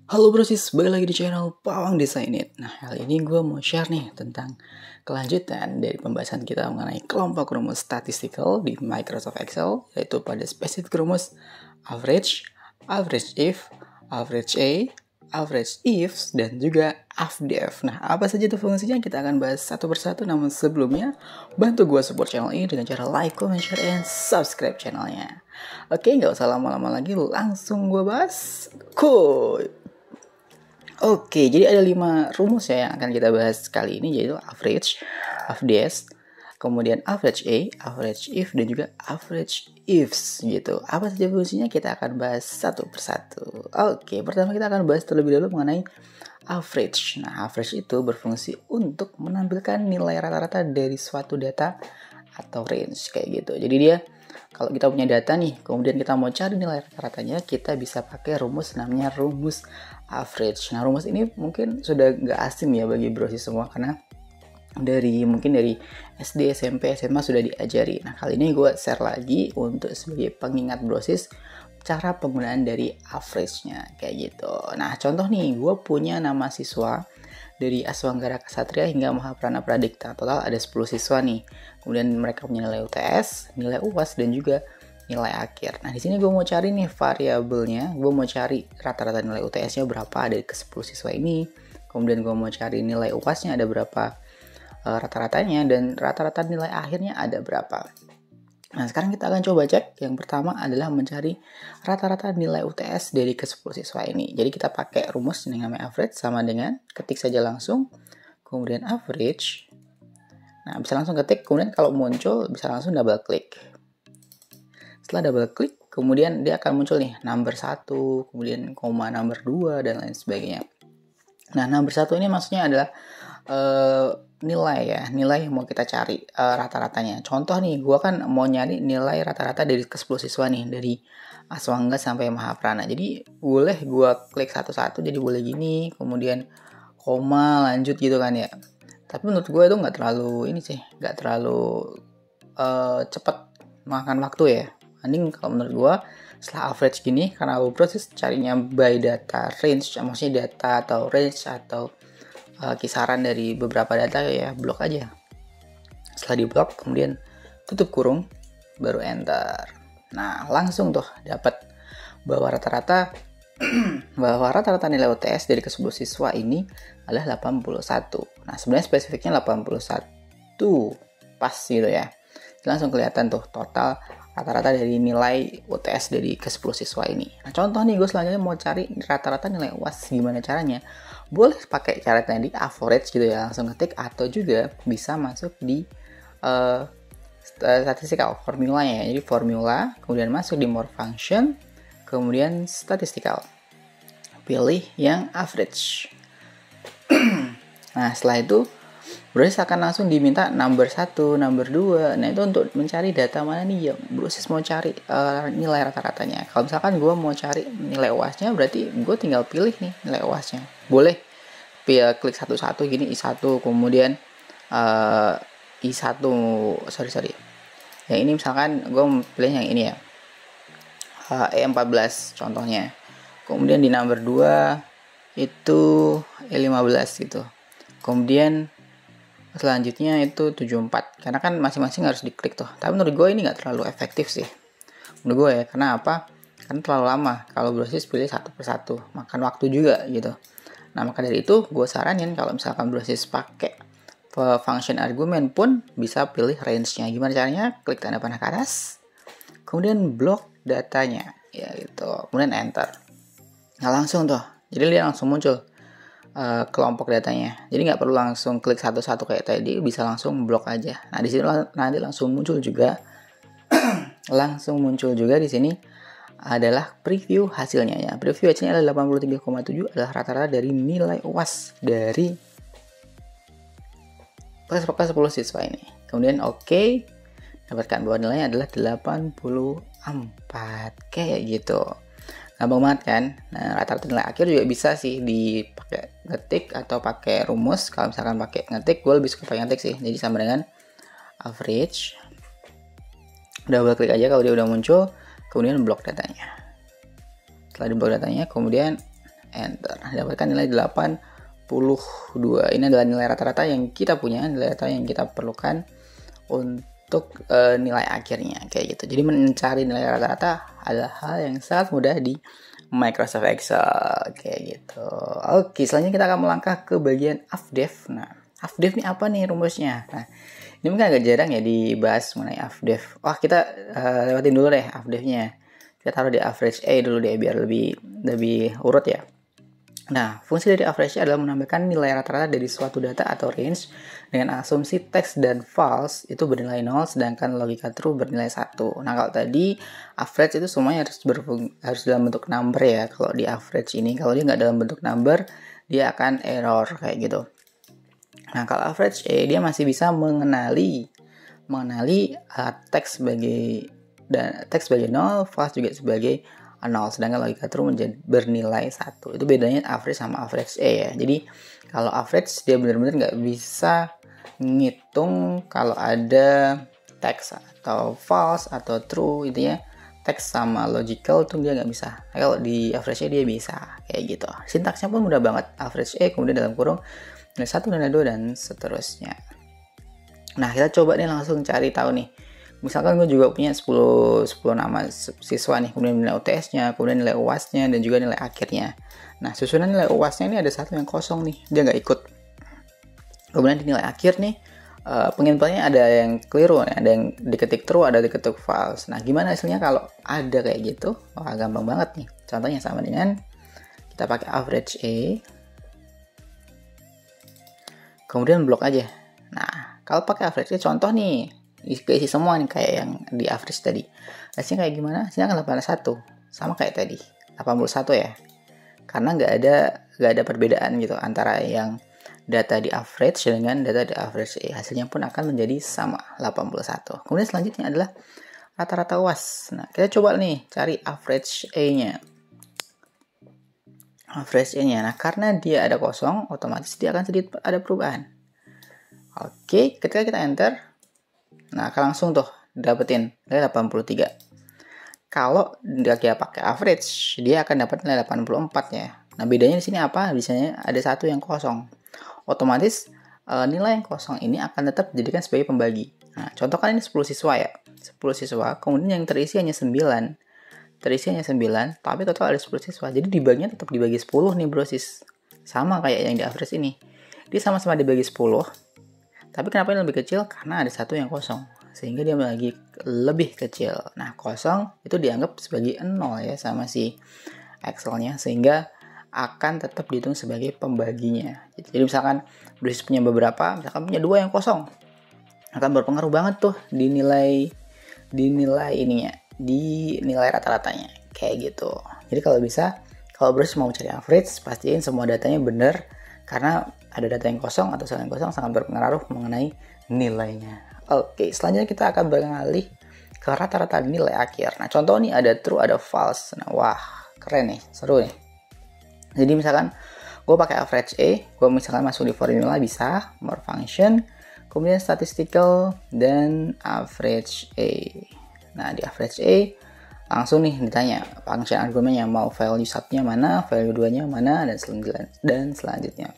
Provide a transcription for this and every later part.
Halo brosis, balik lagi di channel Pawang Design It. Nah, kali ini gue mau share nih tentang kelanjutan dari pembahasan kita mengenai kelompok rumus statistical di Microsoft Excel, yaitu pada spesifik rumus average, average if, average A, average ifs, dan juga AFDF. Nah, apa saja itu fungsinya kita akan bahas satu persatu, namun sebelumnya bantu gue support channel ini dengan cara like, comment, share, and subscribe channelnya. Oke, nggak usah lama-lama lagi, langsung gue bahas. Cool. Oke, jadi ada 5 rumus ya yang akan kita bahas kali ini, yaitu average, AFDS, kemudian average A, average if, dan juga average ifs gitu. Apa saja fungsinya kita akan bahas satu persatu. Oke, pertama kita akan bahas terlebih dahulu mengenai average. Nah, average itu berfungsi untuk menampilkan nilai rata-rata dari suatu data atau range kayak gitu. Jadi dia, kalau kita punya data nih, kemudian kita mau cari nilai rata-ratanya, kita bisa pakai rumus namanya rumus average. Nah, rumus ini mungkin sudah nggak asing ya bagi brosis semua, karena mungkin dari SD, SMP, SMA sudah diajari. Nah, kali ini gue share lagi untuk sebagai pengingat brosis cara penggunaan dari average-nya kayak gitu. Nah, contoh nih, gue punya nama siswa dari Aswanggara Ksatria hingga Mahaprana Pradikta. Total ada 10 siswa nih. Kemudian mereka punya nilai UTS, nilai UAS, dan juga nilai akhir. Nah, di sini gue mau cari nih variabelnya. Gue mau cari rata-rata nilai UTS-nya berapa dari ke-10 siswa ini. Kemudian gue mau cari nilai UAS-nya ada berapa rata-ratanya, dan rata-rata nilai akhirnya ada berapa. Nah, sekarang kita akan coba cek. Yang pertama adalah mencari rata-rata nilai UTS dari ke-10 siswa ini. Jadi kita pakai rumus yang namanya average, sama dengan ketik saja langsung, kemudian average. Nah, bisa langsung ketik, kemudian kalau muncul bisa langsung double klik. Setelah double klik, kemudian dia akan muncul nih number 1, kemudian koma number 2, dan lain sebagainya. Nah, number 1 ini maksudnya adalah nilai ya, nilai yang mau kita cari rata-ratanya. Contoh nih, gue kan mau nyari nilai rata-rata dari ke-10 siswa nih, dari Aswangga sampai Mahaprana. Jadi boleh gue klik satu-satu, jadi boleh gini, kemudian koma, lanjut gitu kan ya. Tapi menurut gue itu nggak terlalu nggak terlalu cepat makan waktu ya. Mending kalau menurut gue setelah average gini, karena proses carinya by data range, maksudnya data atau range atau kisaran dari beberapa data ya, blok aja. Setelah di blok, kemudian tutup kurung, baru enter. Nah, langsung tuh dapat bahwa rata-rata nilai UTS dari ke-10 siswa ini adalah 81. Nah, sebenarnya spesifiknya 81 pas gitu ya. Langsung kelihatan tuh total rata-rata dari nilai UTS dari ke-10 siswa ini. Nah, contoh nih, gue selanjutnya mau cari rata-rata nilai UAS. Gimana caranya? Boleh pakai cara tadi average gitu ya, langsung ketik, atau juga bisa masuk di statistical formulanya. Jadi formula, kemudian masuk di more function, kemudian statistical. Pilih yang average. Nah, setelah itu brosis akan langsung diminta number 1, number 2. Nah, itu untuk mencari data mana nih yang brosis mau cari nilai rata-ratanya. Kalau misalkan gue mau cari nilai UAS-nya, berarti gue tinggal pilih nih nilai UAS-nya. Boleh klik satu-satu gini, I1, kemudian I1, sorry. Yang ini misalkan gue pilih yang ini ya, E14 contohnya. Kemudian di number 2 itu E15 gitu. Kemudian selanjutnya itu 74. Karena kan masing-masing harus diklik tuh. Tapi menurut gue ini gak terlalu efektif sih. Menurut gue ya, karena apa? Karena terlalu lama. Kalau brosis pilih satu persatu, makan waktu juga gitu. Nah, maka dari itu gue saranin kalau misalkan brosis pakai function argument pun bisa pilih range-nya. Gimana caranya? Klik tanda panah ke atas, kemudian blok datanya, ya gitu. Kemudian enter. Nah, langsung tuh. Jadi dia langsung muncul kelompok datanya. Jadi nggak perlu langsung klik satu-satu kayak tadi, bisa langsung blok aja. Nah, di sini nanti langsung muncul juga di sini adalah preview hasilnya ya. Preview hasilnya adalah 83,7 adalah rata-rata dari nilai UAS dari kelas 10 siswa ini. Kemudian oke, dapatkan bahwa nilainya adalah 84 kayak gitu. Gampang banget kan? Nah, rata-rata nilai akhir juga bisa sih dipakai ngetik atau pakai rumus. Kalau misalkan pakai ngetik, gue lebih suka pakai ngetik sih. Jadi sama dengan average. Double klik aja kalau dia udah muncul, kemudian blok datanya. Setelah di blok datanya, kemudian enter. Nah, dapatkan nilai 82. Ini adalah nilai rata-rata yang kita punya, nilai rata yang kita perlukan untuk nilai akhirnya kayak gitu. Jadi mencari nilai rata-rata adalah hal yang sangat mudah di Microsoft Excel kayak gitu. Oke, selanjutnya kita akan melangkah ke bagian AFDEV. Nah, AFDEV ini apa nih rumusnya? Nah, ini mungkin agak jarang ya dibahas mengenai AFDEV. Wah, kita lewatin dulu deh AFDEV-nya. Kita taruh di average A dulu deh biar lebih urut ya. Nah, fungsi dari average adalah menambahkan nilai rata-rata dari suatu data atau range dengan asumsi text dan false itu bernilai 0, sedangkan logika true bernilai 1. Nah, kalau tadi average itu semuanya harus dalam bentuk number ya. Kalau di average ini, kalau dia nggak dalam bentuk number, dia akan error kayak gitu. Nah, kalau average A, dia masih bisa mengenali teks sebagai 0, false juga sebagai 0, sedangkan logika true bernilai 1. Itu bedanya average sama average A ya. Jadi kalau average dia benar-benar nggak bisa ngitung kalau ada text atau false atau true, intinya text sama logical tuh dia nggak bisa. Kalau di average A dia bisa kayak gitu. Sintaksnya pun mudah banget. Average A kemudian dalam kurung nilai 1, nilai 2 dan seterusnya. Nah, kita coba nih langsung cari tahu nih. Misalkan gue juga punya 10 nama siswa nih, kemudian nilai UTS-nya, kemudian nilai UAS-nya, dan juga nilai akhirnya. Nah, susunan nilai UAS-nya ini ada satu yang kosong nih, dia nggak ikut. Kemudian di nilai akhir nih, penginputnya ada yang keliru, ada yang diketik true, ada diketik false. Nah, gimana hasilnya kalau ada kayak gitu? Wah, gampang banget nih. Contohnya sama dengan kita pakai average A, kemudian blok aja. Nah, kalau pakai average A, contoh nih, isi semua nih kayak yang di average tadi. Hasilnya kayak gimana? Hasilnya kan 81. Sama kayak tadi. 81 ya. Karena nggak ada perbedaan gitu antara yang data di average dengan data di average A. Hasilnya pun akan menjadi sama, 81. Kemudian selanjutnya adalah rata-rata UAS. Nah, kita coba nih cari average A-nya. Average A-nya. Nah, karena dia ada kosong, otomatis dia akan sedikit ada perubahan. Oke, ketika kita enter, nah, akan langsung tuh dapetin nilai 83. Kalau dia pakai average, dia akan dapat nilai 84 ya. Nah, bedanya di sini apa? Biasanya ada satu yang kosong. Otomatis nilai yang kosong ini akan tetap dijadikan sebagai pembagi. Nah, contoh kan ini 10 siswa ya. 10 siswa, kemudian yang terisi hanya 9. Tapi total ada 10 siswa. Jadi dibaginya tetap dibagi 10 nih, brosis. Sama kayak yang di average ini. Dia sama-sama dibagi 10. Tapi kenapa ini lebih kecil? Karena ada satu yang kosong. Sehingga dia lagi lebih kecil. Nah, kosong itu dianggap sebagai 0 ya sama si Excel-nya. Sehingga akan tetap dihitung sebagai pembaginya. Jadi misalkan brosis punya beberapa, misalkan punya 2 yang kosong. Akan berpengaruh banget tuh di nilai ininya. Di nilai rata-ratanya. Kayak gitu. Jadi kalau brosis mau cari average, pastiin semua datanya benar. Karena ada data yang kosong atau sel yang kosong sangat berpengaruh mengenai nilainya. Oke, selanjutnya kita akan beralih ke rata-rata nilai akhir. Nah, contoh nih ada true, ada false. Nah, wah, keren nih, seru nih. Jadi misalkan gue pakai average A, gue misalkan masuk di formula bisa, more function, kemudian statistical, dan average A. Nah, di average A, langsung nih ditanya function argumennya, mau value 1-nya mana, value 2-nya mana, dan selanjutnya.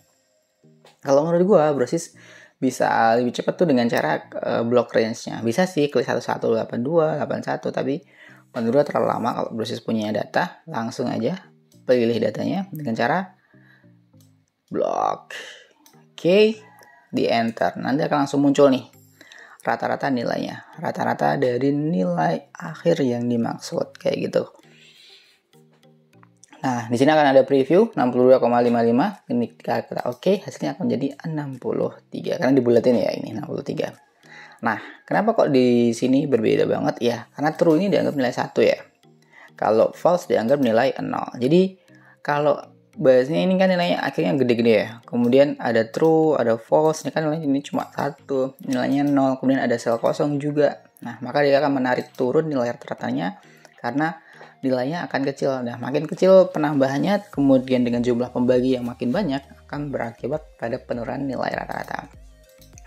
Kalau menurut gue, brosis bisa lebih cepat tuh dengan cara block range-nya. Bisa sih klik 1182, 81, tapi menurut gue terlalu lama. Kalau brosis punya data, langsung aja pilih datanya dengan cara block. Oke, di enter. Nanti akan langsung muncul nih rata-rata nilainya. Rata-rata dari nilai akhir yang dimaksud kayak gitu. Nah, di sini akan ada preview 62,55. Ketika kita oke, hasilnya akan menjadi 63 karena dibulatin ya ini 63. Nah, kenapa kok di sini berbeda banget ya? Karena true ini dianggap nilai 1 ya. Kalau false dianggap nilai 0. Jadi, kalau bahasnya ini kan nilainya akhirnya gede-gede ya. Kemudian ada true, ada false. Ini kan nilainya ini cuma 1, nilainya 0. Kemudian ada sel kosong juga. Nah, maka dia akan menarik turun nilai rata-ratanya karena nilainya akan kecil. Nah, makin kecil penambahannya, kemudian dengan jumlah pembagi yang makin banyak, akan berakibat pada penurunan nilai rata-rata.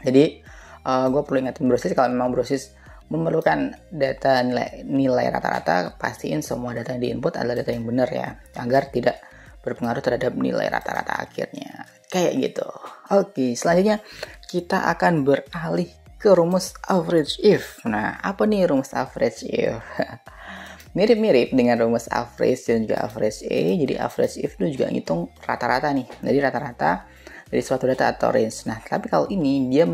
Jadi, gue perlu ingatin brosis, kalau memang brosis memerlukan data nilai rata-rata, pastiin semua data yang diinput adalah data yang benar ya, agar tidak berpengaruh terhadap nilai rata-rata akhirnya. Kayak gitu. Oke, selanjutnya kita akan beralih ke rumus average if. Nah, apa nih rumus average if? Mirip-mirip dengan rumus average dan juga average A. Jadi average if itu juga ngitung rata-rata nih. Jadi rata-rata dari suatu data atau range. Nah, tapi kalau ini dia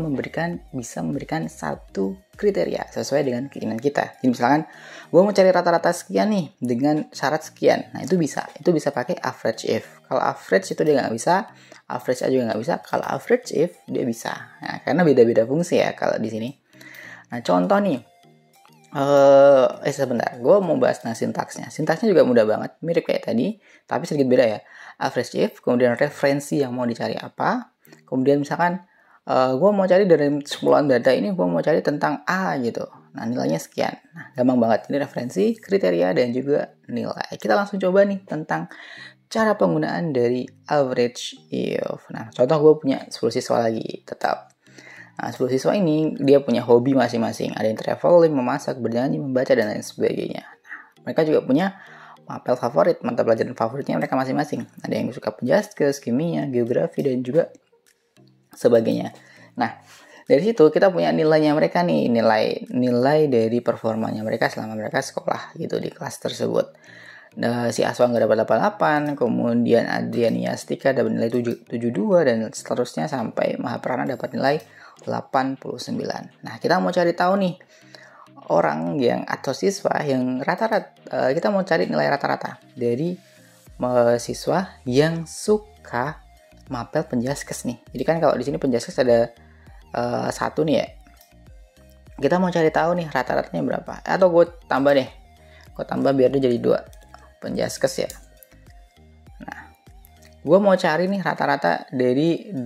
bisa memberikan satu kriteria sesuai dengan keinginan kita. Jadi misalkan gue mau cari rata-rata sekian nih dengan syarat sekian. Nah, itu bisa pakai average if. Kalau average itu dia nggak bisa, average A juga nggak bisa. Kalau average if dia bisa. Nah, karena beda-beda fungsi ya kalau di sini. Nah, contoh nih. Sebentar, gue mau bahas sintaksnya. Sintaksnya juga mudah banget, mirip kayak tadi, tapi sedikit beda ya. Average if, kemudian referensi yang mau dicari apa, kemudian misalkan gue mau cari dari 10 data ini, gue mau cari tentang A gitu. Nah, nilainya sekian. Nah, gampang banget. Ini referensi, kriteria, dan juga nilai. Kita langsung coba nih tentang cara penggunaan dari average if. Nah, contoh gue punya 10 siswa lagi, tetap. Nah, 10 siswa ini dia punya hobi masing-masing. Ada yang traveling, memasak, bernyanyi, membaca, dan lain sebagainya. Nah, mereka juga punya mapel favorit, mata pelajaran favoritnya mereka masing-masing. Ada yang suka penjaskes, kimia, geografi, dan juga sebagainya. Nah, dari situ kita punya nilainya mereka nih, nilai dari performanya mereka selama mereka sekolah gitu di kelas tersebut. Nah, si Aswa nggak dapat 88, kemudian Adrian Yastika dapat nilai 72 dan seterusnya sampai Mahaprana dapat nilai 89. Nah, kita mau cari tahu nih orang yang atau siswa yang rata-rata, kita mau cari nilai rata-rata dari siswa yang suka mapel penjaskes nih. Jadi kan kalau di sini penjaskes ada satu nih ya. Kita mau cari tahu nih rata-ratanya berapa. Atau gue tambah deh. Gue tambah biar dia jadi 2 penjaskes ya. Gue mau cari nih rata-rata dari 2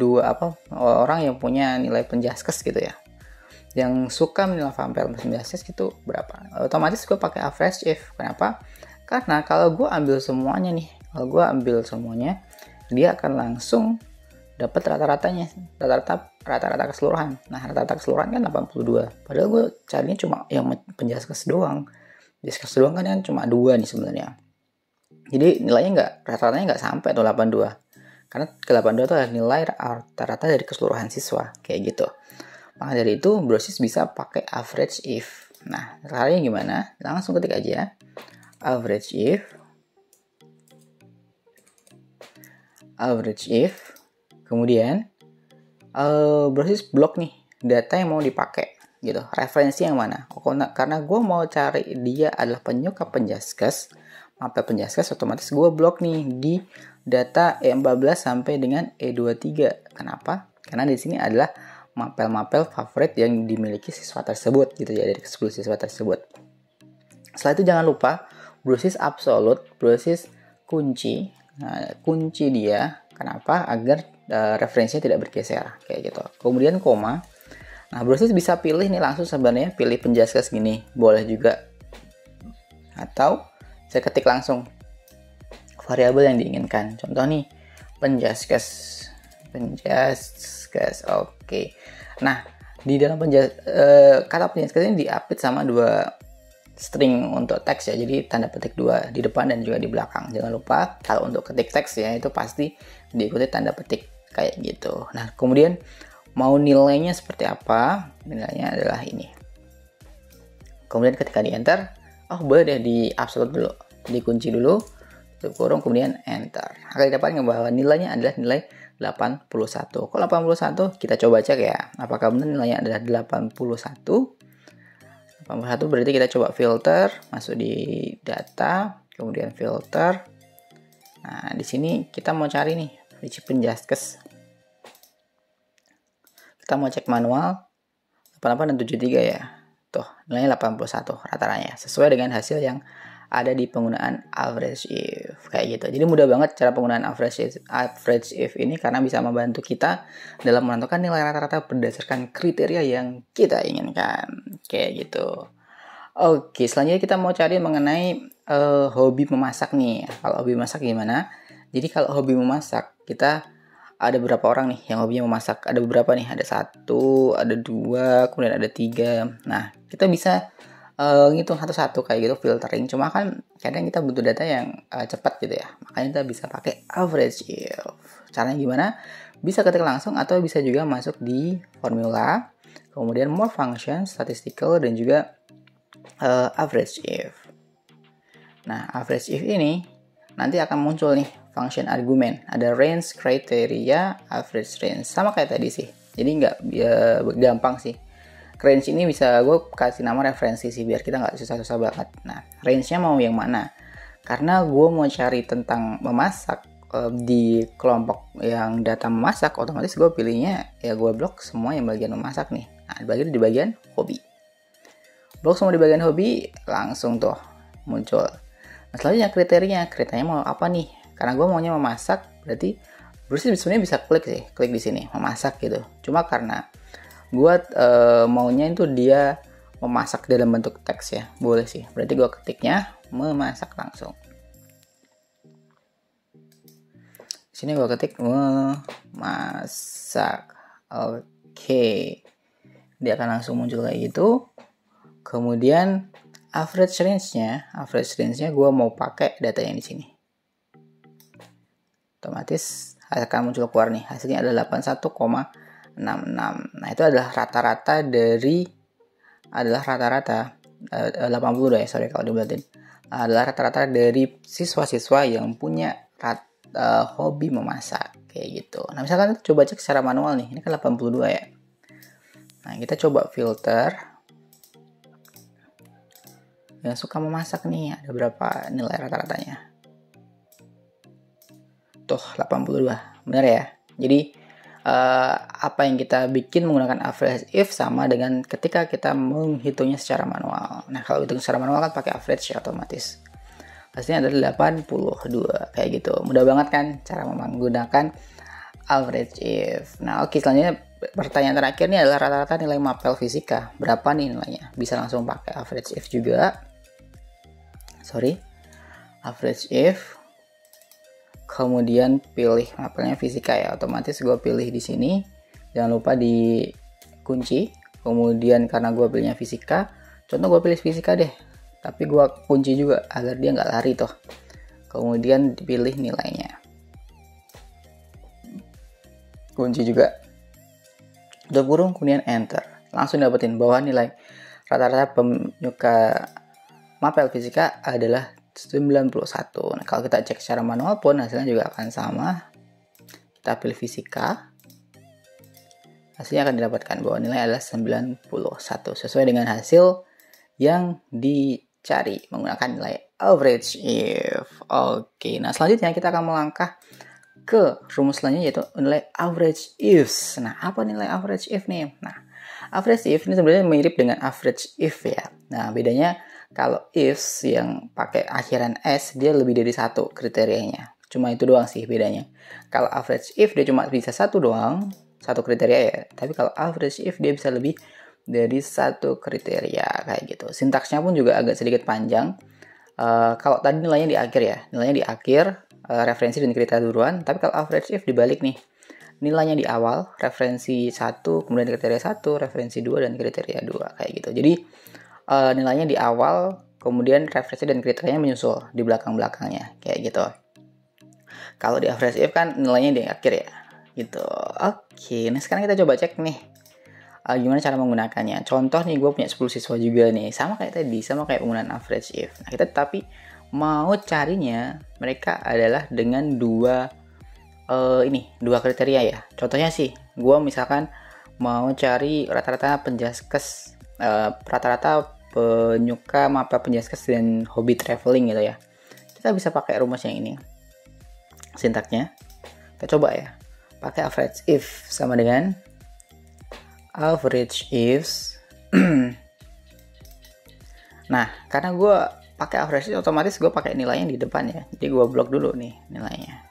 orang yang punya nilai penjaskes gitu ya. Yang suka menilai mapel penjaskes gitu berapa. Otomatis gue pakai average if. Kenapa? Karena kalau gue ambil semuanya nih, dia akan langsung dapat rata-ratanya, rata-rata keseluruhan. Nah, rata-rata keseluruhan kan 82. Padahal gue carinya cuma yang penjaskes doang. Penjaskes doang kan cuma 2 nih sebenarnya. Jadi nilainya rata-ratanya nggak sampai tuh 82. Karena ke 82 itu adalah nilai rata-rata dari keseluruhan siswa. Kayak gitu. Maka dari itu Brosis bisa pakai average if. Nah, caranya gimana? Langsung ketik aja. Average if. Kemudian Brosis blok nih data yang mau dipakai gitu. Referensi yang mana? Karena gue mau cari dia adalah penyuka penjaskes, mapel penjaskes, otomatis gue blok nih di data E14 sampai dengan E23. Kenapa? Karena di sini adalah mapel-mapel favorit yang dimiliki siswa tersebut gitu ya, dari 10 siswa tersebut. Setelah itu jangan lupa Brosis absolute, Brosis kunci. Nah, kunci dia kenapa? Agar referensinya tidak bergeser kayak gitu. Kemudian koma. Nah, Brosis bisa pilih nih langsung sebenarnya, pilih penjaskes gini, boleh juga. Atau saya ketik langsung variabel yang diinginkan. Contoh nih, penjaskes. Oke. Nah, di dalam kata penjaskes ini diapit sama 2 string untuk teks ya. Jadi tanda petik 2 di depan dan juga di belakang. Jangan lupa kalau untuk ketik teks ya, itu pasti diikuti tanda petik kayak gitu. Nah, kemudian mau nilainya seperti apa? Nilainya adalah ini. Kemudian ketika di enter, boleh deh di absolute dulu, dikunci dulu, tutup kurung, kemudian enter. Akan dapat bahwa nilainya adalah nilai 81. Kalau 81 kita coba cek ya, apakah benar nilainya adalah 81. 81 berarti kita coba filter, masuk di data, kemudian filter. Nah, di sini kita mau cari nih which penjaskes. Kita mau cek manual 88 dan 73 ya. Tuh, nilainya 81 rata-ratanya, sesuai dengan hasil yang ada di penggunaan average if kayak gitu. Jadi mudah banget cara penggunaan average if ini karena bisa membantu kita dalam menentukan nilai rata-rata berdasarkan kriteria yang kita inginkan kayak gitu. Oke, selanjutnya kita mau cari mengenai hobi memasak nih. Kalau hobi memasak gimana? Jadi kalau hobi memasak kita ada berapa orang nih yang hobinya memasak? Ada beberapa nih, ada 1, ada 2, kemudian ada 3. Nah, kita bisa ngitung satu-satu kayak gitu, filtering. Cuma kan kadang kita butuh data yang cepat gitu ya, makanya kita bisa pakai average if. Caranya gimana? Bisa ketik langsung atau bisa juga masuk di formula, kemudian more function, statistical, dan juga average if. Nah, average if ini nanti akan muncul nih function argumen, ada range, kriteria, average range, sama kayak tadi sih. Jadi nggak gampang sih. Range ini bisa gue kasih nama referensi sih, biar kita nggak susah-susah banget. Nah, range-nya mau yang mana? Karena gue mau cari tentang memasak di kelompok yang data memasak, otomatis gue pilihnya ya gue blok semua yang bagian memasak nih. Nah, di bagian hobi. Blok semua di bagian hobi, langsung tuh muncul. Nah, selanjutnya kriterianya mau apa nih? Karena gue maunya memasak, berarti sebenarnya bisa klik di sini memasak gitu. Cuma karena gue maunya itu dia memasak dalam bentuk teks ya, boleh sih. Berarti gue ketiknya memasak langsung. Di sini gue ketik memasak. Oke. Dia akan langsung muncul kayak gitu. Kemudian average range-nya gue mau pakai data yang di sini. Otomatis akan muncul keluar nih, hasilnya adalah 81,66. Nah, itu adalah rata-rata 82 ya, sorry kalau dibulatin. Adalah rata-rata dari siswa-siswa yang punya hobi memasak kayak gitu. Nah, misalkan kita coba cek secara manual nih, ini kan 82 ya. Nah, kita coba filter yang suka memasak nih, ada berapa nilai rata-ratanya. Tuh 82, benar ya. Jadi apa yang kita bikin menggunakan average if sama dengan ketika kita menghitungnya secara manual. Nah, kalau hitung secara manual kan pakai average ya, otomatis hasilnya adalah 82 kayak gitu. Mudah banget kan cara menggunakan average if. Nah, oke, selanjutnya pertanyaan terakhir ini adalah rata-rata nilai mapel fisika. Berapa nih nilainya? Bisa langsung pakai average if juga. Average if. Kemudian pilih mapelnya fisika ya, otomatis gue pilih di sini. Jangan lupa di kunci. Kemudian karena gue pilihnya fisika, contoh gue pilih fisika deh, tapi gue kunci juga agar dia nggak lari tuh. Kemudian dipilih nilainya, kunci juga, tutup kurung, kemudian enter. Langsung dapetin bahwa nilai rata-rata penyuka mapel fisika adalah 91. Nah, kalau kita cek secara manual pun hasilnya juga akan sama. Kita pilih fisika, hasilnya akan didapatkan bahwa nilai adalah 91 sesuai dengan hasil yang dicari menggunakan nilai average if. Oke, nah selanjutnya kita akan melangkah ke rumus selanjutnya, yaitu nilai average ifs. Nah, apa nilai average if nih? Nah, average if ini sebenarnya mirip dengan average if ya. Nah, bedanya kalau ifs yang pakai akhiran s, dia lebih dari satu kriterianya. Cuma itu doang sih bedanya. Kalau average if dia cuma bisa satu doang, satu kriteria ya. Tapi kalau average if dia bisa lebih dari satu kriteria kayak gitu. Sintaksnya pun juga agak sedikit panjang. Kalau tadi nilainya di akhir ya, nilainya di akhir, referensi dan kriteria duluan. Tapi kalau average if dibalik nih, nilainya di awal, referensi 1, kemudian kriteria 1, referensi 2, dan kriteria 2 kayak gitu. Jadi nilainya di awal, kemudian referensi dan kriterianya menyusul di belakang-belakangnya kayak gitu. Kalau di average if kan nilainya di akhir ya gitu. Oke, nah sekarang kita coba cek nih gimana cara menggunakannya. Contoh nih, gue punya 10 siswa juga nih, sama kayak tadi, sama kayak penggunaan average if. Nah, kita tapi mau carinya mereka adalah dengan dua kriteria ya. Contohnya sih, gue misalkan mau cari rata-rata penjaskes, rata-rata penyuka mapel penjaskes dan hobi traveling gitu ya. Kita bisa pakai rumus yang ini. Sintaknya kita coba ya. Pakai average if sama dengan average ifs. Nah, karena gue pakai average if, otomatis gue pakai nilainya di depan ya. Jadi gue blok dulu nih nilainya.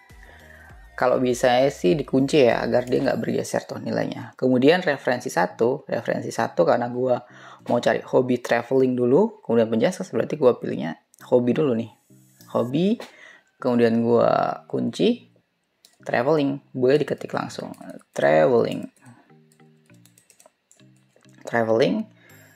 Kalau bisa sih dikunci ya, agar dia nggak bergeser tuh nilainya. Kemudian referensi 1 karena gue mau cari hobi traveling dulu, kemudian penjaskes, berarti gue pilihnya hobi dulu nih. Hobi, kemudian gue kunci traveling, boleh diketik langsung. Traveling.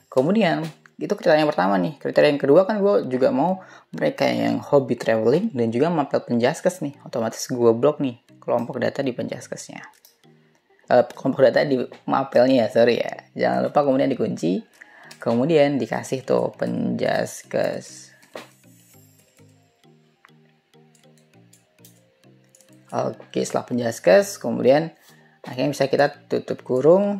Kemudian itu kriteria yang pertama nih. Kriteria yang kedua kan gue juga mau mereka yang hobi traveling dan juga mapel Penjaskes nih. Otomatis gue blok nih kelompok data di Penjaskesnya. Kelompok data di mapelnya ya, sorry ya. Jangan lupa kemudian dikunci. Kemudian dikasih tuh Penjaskes. Oke, setelah Penjaskes, kemudian akhirnya bisa kita tutup kurung.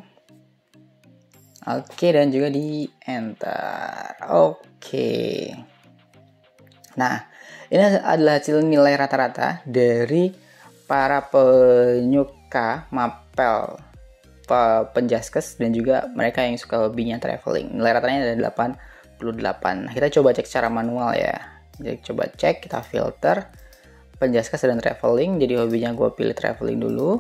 Oke, dan juga di enter. Oke. Nah, ini adalah hasil nilai rata-rata dari para penyuka mapel Penjaskes dan juga mereka yang suka hobinya traveling. Nilai ratanya ada 88. Nah, kita coba cek secara manual ya. Jadi coba cek, kita filter Penjaskes dan traveling. Jadi hobinya gue pilih traveling dulu.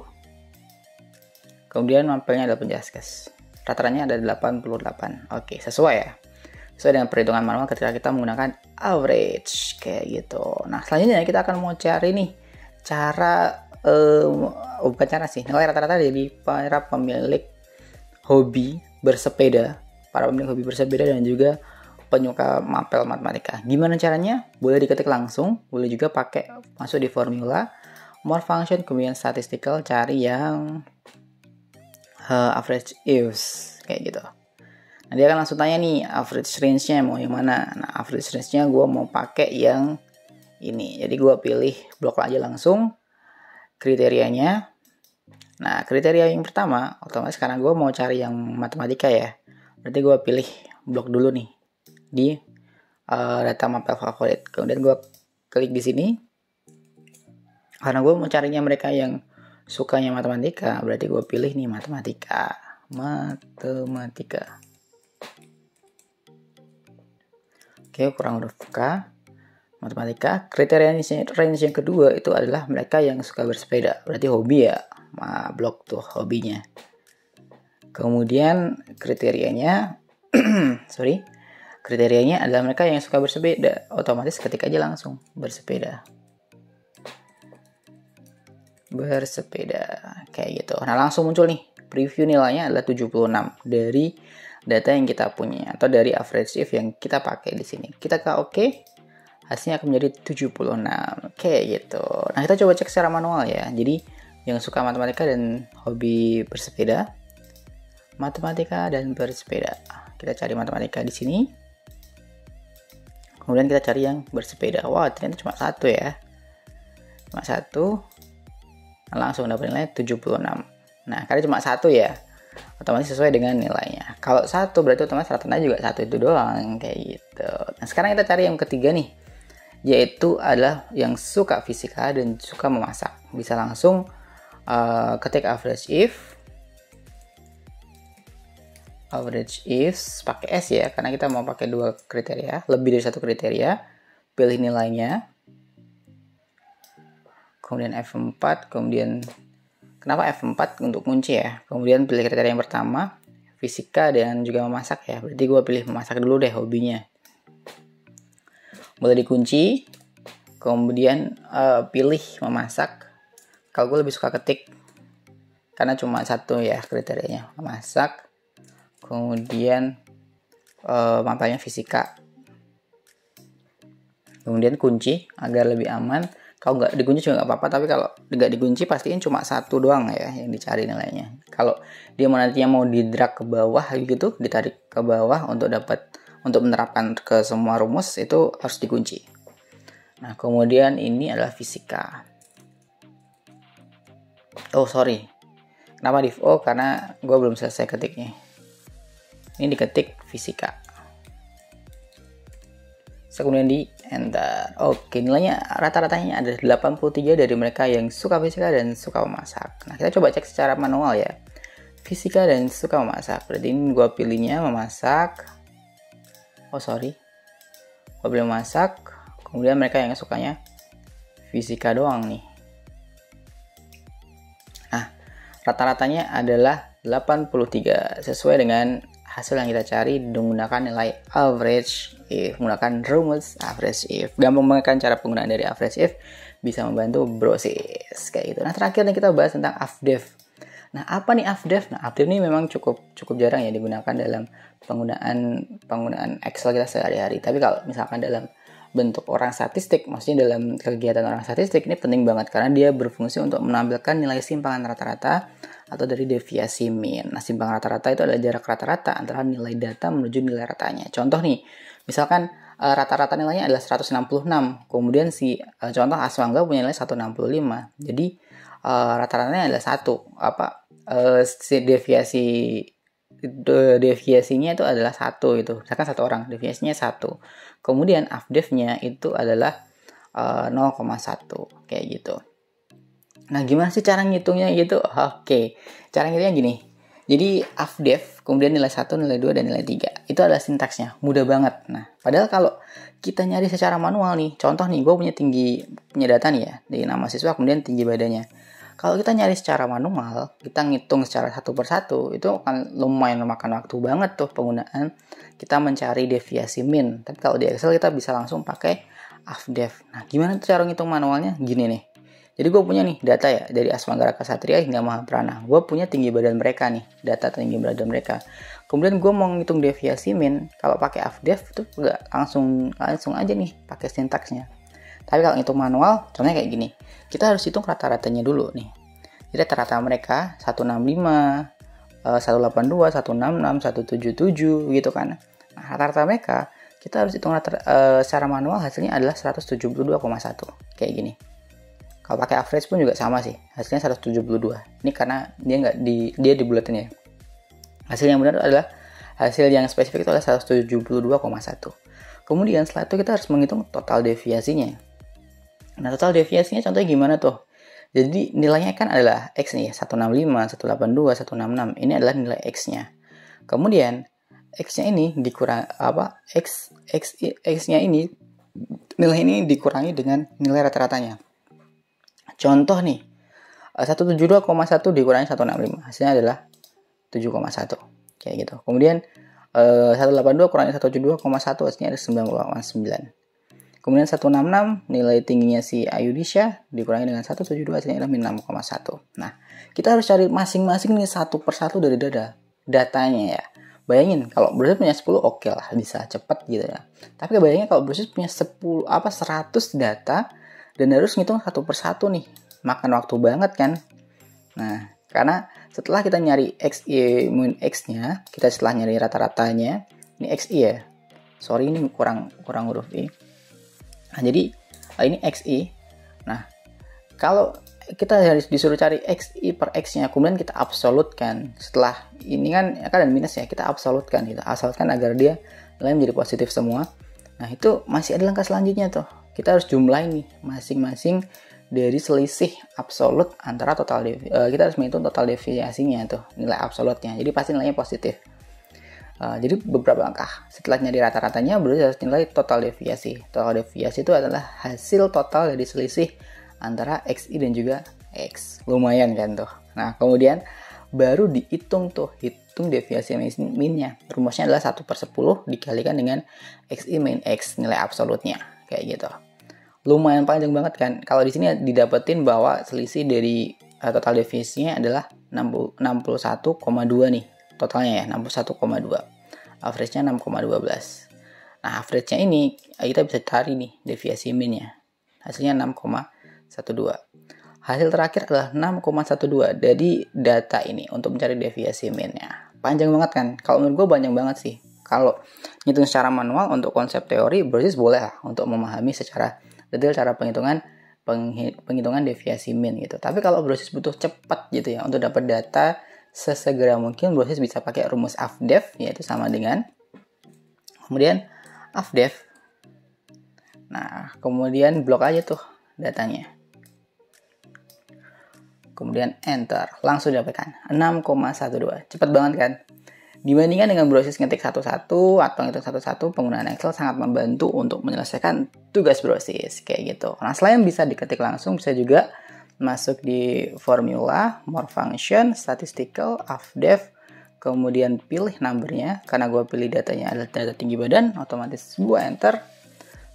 Kemudian mapelnya adalah Penjaskes. Rata-ratanya ada 88. Oke, sesuai ya. Sesuai dengan perhitungan manual ketika kita menggunakan average kayak gitu. Nah, selanjutnya kita akan mau cari nih cara bukan cara sih, nilai rata-rata dari para pemilik hobi bersepeda, dan juga penyuka mapel matematika. Gimana caranya? Boleh diketik langsung, boleh juga pakai masuk di formula, more function, kemudian statistical, cari yang average ifs kayak gitu. Nah, dia akan langsung tanya nih average range-nya mau yang mana. Nah, average range-nya gue mau pakai yang ini. Jadi gue pilih blok aja langsung kriterianya. Nah, kriteria yang pertama otomatis karena gue mau cari yang matematika ya. Berarti gue pilih blok dulu nih di data mapel favorit. Kemudian gue klik di sini. Karena gue mau carinya mereka yang sukanya matematika, berarti gue pilih nih matematika. Oke, kurang huruf K. Matematika. Kriteria range yang kedua itu adalah mereka yang suka bersepeda. Berarti hobi ya, blok tuh hobinya. Kemudian kriterianya, kriterianya adalah mereka yang suka bersepeda. Otomatis ketik aja langsung bersepeda kayak gitu. Nah, langsung muncul nih preview nilainya adalah 76 dari data yang kita punya atau dari average if yang kita pakai di sini. Kita ke oke, hasilnya akan menjadi 76 kayak gitu. Nah, kita coba cek secara manual ya. Jadi yang suka matematika dan hobi bersepeda, kita cari matematika di sini. Kemudian kita cari yang bersepeda. Wah, ternyata cuma satu ya. Cuma satu. Langsung dapat nilai 76. Nah, karena cuma satu ya, otomatis sesuai dengan nilainya. Kalau satu berarti otomatis rata-ratanya juga satu itu doang kayak gitu. Nah, sekarang kita cari yang ketiga nih, yaitu adalah yang suka fisika dan suka memasak. Bisa langsung ketik average if pakai S ya, karena kita mau pakai dua kriteria, lebih dari satu kriteria. Pilih nilainya. Kemudian F4, kemudian kenapa F4 untuk kunci ya. Kemudian pilih kriteria yang pertama, fisika dan juga memasak ya. Berarti gue pilih memasak dulu deh hobinya. Boleh dikunci. Kemudian pilih memasak. Kalau gue lebih suka ketik karena cuma satu ya kriterianya, memasak. Kemudian mapelnya fisika. Kemudian kunci agar lebih aman. Kalau nggak dikunci juga nggak apa-apa, tapi kalau nggak dikunci pastiin cuma satu doang ya yang dicari nilainya. Kalau dia nantinya mau di-drag ke bawah gitu, ditarik ke bawah untuk menerapkan ke semua rumus, itu harus dikunci. Nah, kemudian ini adalah fisika. Oh, sorry. Kenapa div? Oh, karena gue belum selesai ketiknya. Ini diketik fisika. Kemudian di enter. Oke, nilainya rata-ratanya ada 83 dari mereka yang suka fisika dan suka memasak. Nah, kita coba cek secara manual ya. Fisika dan suka memasak. Berarti ini gue pilihnya memasak. Oh, sorry. Gue pilih memasak. Kemudian mereka yang sukanya fisika doang nih. Nah, rata-ratanya adalah 83. Sesuai dengan hasil yang kita cari menggunakan nilai average if, menggunakan rumus average if. Gampang banget kan cara penggunaan dari average if, bisa membantu browse kayak gitu. Nah, terakhir nih kita bahas tentang avdef. Nah, apa nih AFDEV? Nah, AFDEV ini memang cukup jarang ya digunakan dalam penggunaan Excel kita sehari-hari. Tapi kalau misalkan dalam bentuk orang statistik, maksudnya dalam kegiatan orang statistik, ini penting banget karena dia berfungsi untuk menampilkan nilai simpangan rata-rata atau dari deviasi mean. Nah, simpangan rata-rata itu adalah jarak rata-rata antara nilai data menuju nilai ratanya. Contoh nih, misalkan rata-rata nilainya adalah 166, kemudian contoh Aswangga punya nilai 165. Jadi rata-ratanya adalah 1. Si deviasinya itu adalah 1 itu. Misalkan 1 orang, deviasinya 1. Kemudian AFDEV-nya itu adalah 0,1 kayak gitu. Nah, gimana sih cara ngitungnya gitu? Oke. Cara ngitungnya gini. Jadi AFDEV, kemudian nilai 1, nilai 2, dan nilai 3. Itu adalah sintaksnya. Mudah banget. Nah, padahal kalau kita nyari secara manual nih, contoh nih, gue punya data nih ya, di nama siswa, kemudian tinggi badannya. Kalau kita nyari secara manual, kita ngitung secara satu persatu, itu akan lumayan memakan waktu banget tuh penggunaan kita mencari deviasi mean. Tapi kalau di Excel kita bisa langsung pakai AFDEV. Nah, gimana tuh cara ngitung manualnya? Gini nih. Jadi gue punya nih data ya, dari Aswanggara Ksatria hingga Mahaprana. Gue punya tinggi badan mereka nih, data tinggi badan mereka. Kemudian gue mau ngitung deviasi mean, kalau pakai AFDEV itu nggak langsung aja nih pakai sintaksnya. Tapi kalau ngitung manual, contohnya kayak gini. Kita harus hitung rata-ratanya dulu nih. Jadi rata-rata mereka 165, 182, 166, 177 gitu kan. Nah, rata-rata mereka kita harus hitung secara manual, hasilnya adalah 172,1 kayak gini. Kalau pakai average pun juga sama sih, hasilnya 172. Ini karena dia dibulatin ya. Hasil yang benar adalah hasil yang spesifik itu adalah 172,1. Kemudian setelah itu kita harus menghitung total deviasinya. Nah, total deviasinya contohnya gimana tuh? Jadi nilainya kan adalah X nih, 165, 182, 166. Ini adalah nilai X-nya. Kemudian X-nya ini X-nya ini, nilai ini dikurangi dengan nilai rata-ratanya. Contoh nih, 172,1 dikurangi 165, hasilnya adalah 7,1. Kayak gitu. Kemudian 182 kurangi 172,1 hasilnya ada 9,9. Kemudian 166 nilai tingginya si Ayudisha dikurangi dengan 172 hasilnya adalah 6,1. Nah, kita harus cari masing-masing nih satu persatu dari datanya ya. Bayangin kalau Brosis punya 10 oke lah, bisa cepet gitu ya. Tapi bayangin kalau Brosis punya 100 data dan harus ngitung satu persatu nih. Makan waktu banget kan? Nah, karena setelah kita nyari XI min X-nya, kita setelah nyari rata-ratanya, ini XI ya. Sorry ini kurang huruf I. Nah, jadi ini XI. Nah, kalau kita harus disuruh cari XI per X-nya, kemudian kita absolutkan. Setelah ini kan ada minus ya, kita absolutkan gitu. Absolutkan agar dia nilainya menjadi positif semua. Nah, itu masih ada langkah selanjutnya tuh. Kita harus jumlahin nih masing-masing dari selisih absolut antara kita harus menghitung total deviasinya tuh, nilai absolutnya. Jadi pasti nilainya positif. Jadi beberapa langkah setelah nyari rata-ratanya baru harus nilai total deviasi. Total deviasi itu adalah hasil total dari selisih antara XI dan juga X. Lumayan kan tuh. Nah, kemudian baru dihitung hitung deviasi min-nya. Rumusnya adalah 1/10 dikalikan dengan XI min X, nilai absolutnya. Kayak gitu. Lumayan panjang banget kan. Kalau di sini didapetin bahwa selisih dari total deviasinya adalah 61,2 nih. Totalnya ya 61,2. Average-nya 6,12. Nah, average-nya ini kita bisa cari nih deviasi min-nya. Hasilnya 6,12. Hasil terakhir adalah 6,12 dari data ini untuk mencari deviasi min-nya. Panjang banget kan? Kalau menurut gue panjang banget sih. Kalau ngitung secara manual untuk konsep teori, Brosis boleh lah untuk memahami secara detail cara penghitungan deviasi min gitu. Tapi kalau Brosis butuh cepat gitu ya untuk dapat data sesegera mungkin, Brosis bisa pakai rumus AFDEV, yaitu sama dengan kemudian AFDEV. Nah, kemudian blok aja tuh datanya. Kemudian enter, langsung dapatkan 6,12. Cepat banget kan? Dibandingkan dengan Brosis ngetik satu-satu atau ngitung satu-satu, penggunaan Excel sangat membantu untuk menyelesaikan tugas Brosis kayak gitu. Nah, selain bisa diketik langsung, bisa juga masuk di formula, more function, statistical, AFDEV, kemudian pilih numbernya. Karena gue pilih datanya adalah data tinggi badan, otomatis gue enter.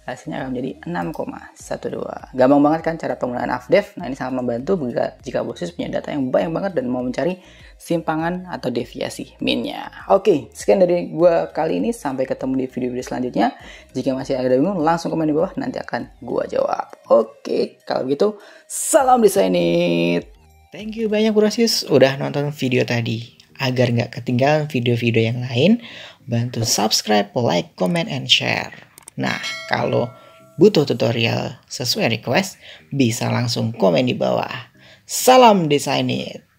hasilnya akan menjadi 6,12. Gampang banget kan cara penggunaan AFDEV. Nah, ini sangat membantu jika bosses punya data yang banyak banget dan mau mencari simpangan atau deviasi minnya. Oke, sekian dari gue kali ini. Sampai ketemu di video-video selanjutnya. Jika masih ada bingung, langsung komen di bawah, nanti akan gue jawab. Oke, kalau begitu, salam Designit. Thank you banyak Brosis udah nonton video tadi. Agar nggak ketinggalan video-video yang lain, bantu subscribe, like, comment, and share. Nah, kalau butuh tutorial sesuai request, bisa langsung komen di bawah. Salam Designit.